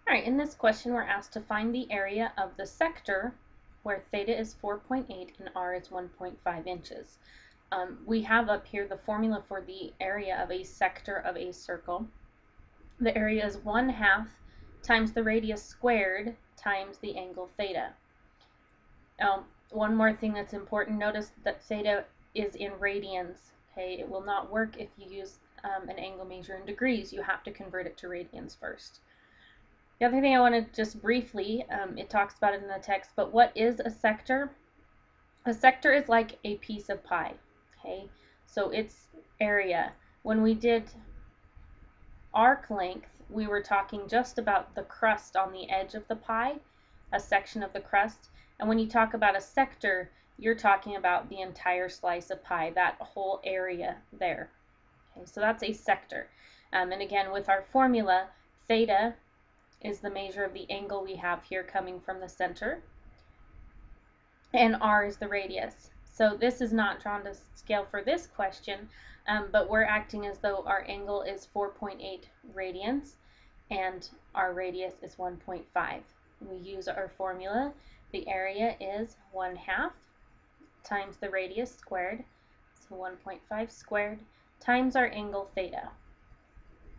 All right, in this question, we're asked to find the area of the sector where theta is 4.8 and r is 1.5 inches. We have up here the formula for the area of a sector of a circle. The area is 1/2 times the radius squared times the angle theta. One more thing that's important, notice that theta is in radians. Okay, it will not work if you use an angle measure in degrees. You have to convert it to radians first. The other thing I want to just briefly, it talks about it in the text, but what is a sector? A sector is like a piece of pie, okay? So its area. When we did arc length, we were talking just about the crust on the edge of the pie, a section of the crust. And when you talk about a sector, you're talking about the entire slice of pie, that whole area there. Okay, so that's a sector. And again, with our formula, theta is the measure of the angle we have here coming from the center, and r is the radius. So this is not drawn to scale for this question, but we're acting as though our angle is 4.8 radians and our radius is 1.5. We use our formula. The area is 1/2 times the radius squared, so 1.5 squared, times our angle theta.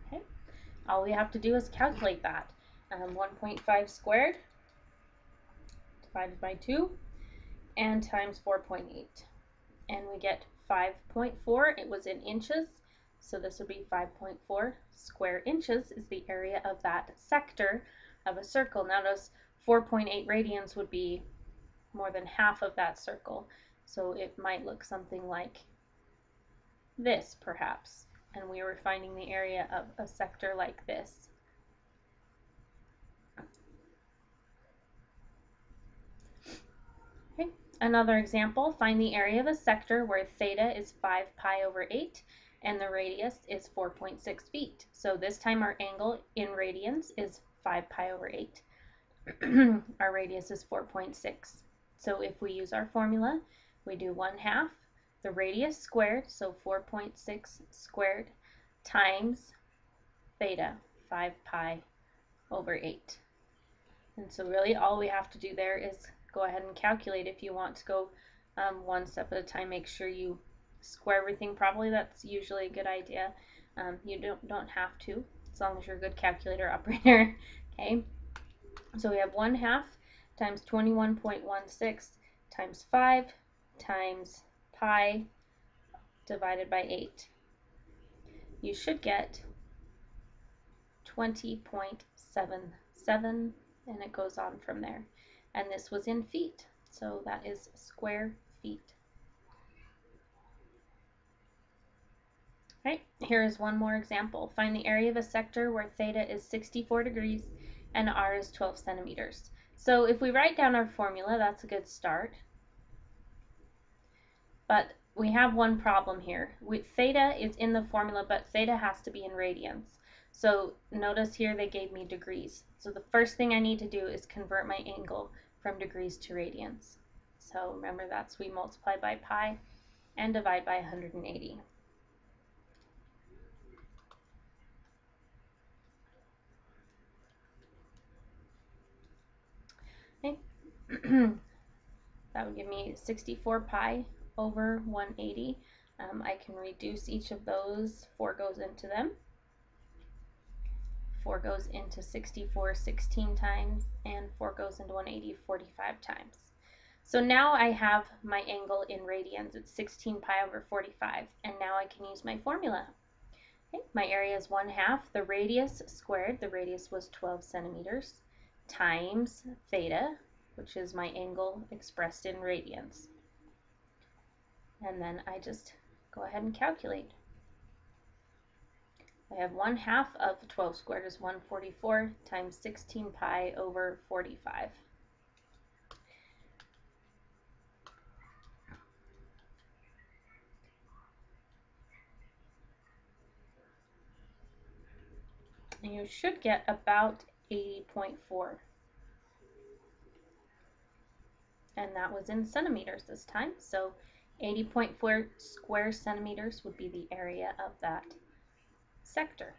Okay, all we have to do is calculate that. 1.5 squared divided by 2 and times 4.8, and we get 5.4. It was in inches, so this would be 5.4 square inches is the area of that sector of a circle. Now notice 4.8 radians would be more than half of that circle, so it might look something like this perhaps, and we were finding the area of a sector like this. Okay, another example, find the area of a sector where theta is 5 pi over 8 and the radius is 4.6 feet. So this time our angle in radians is 5 pi over 8. Our radius is 4.6. So if we use our formula, we do 1/2 the radius squared, so 4.6 squared, times theta, 5 pi over 8. And so really all we have to do there is go ahead and calculate. If you want to go one step at a time, make sure you square everything properly. That's usually a good idea. You don't have to, as long as you're a good calculator operator. Okay, so we have 1/2 times 21.16 times 5 times pi divided by 8. You should get 20.77, and it goes on from there. And this was in feet, so that is square feet. Right, here is one more example. Find the area of a sector where theta is 64 degrees and r is 12 centimeters. So if we write down our formula, that's a good start. But we have one problem here. Theta is in the formula, but theta has to be in radians. So notice here they gave me degrees. So the first thing I need to do is convert my angle from degrees to radians. So remember, that's we multiply by pi and divide by 180. Okay. That would give me 64 pi over 180. I can reduce each of those. 4 goes into them. 4 goes into 64 16 times, and 4 goes into 180 45 times. So now I have my angle in radians. It's 16 pi over 45, and now I can use my formula. Okay, my area is 1/2 the radius squared. The radius was 12 centimeters times theta, which is my angle expressed in radians. And then I just go ahead and calculate. I have 1/2 of 12 squared is 144 times 16 pi over 45. And you should get about 80.4. And that was in centimeters this time. So 80.4 square centimeters would be the area of that sector.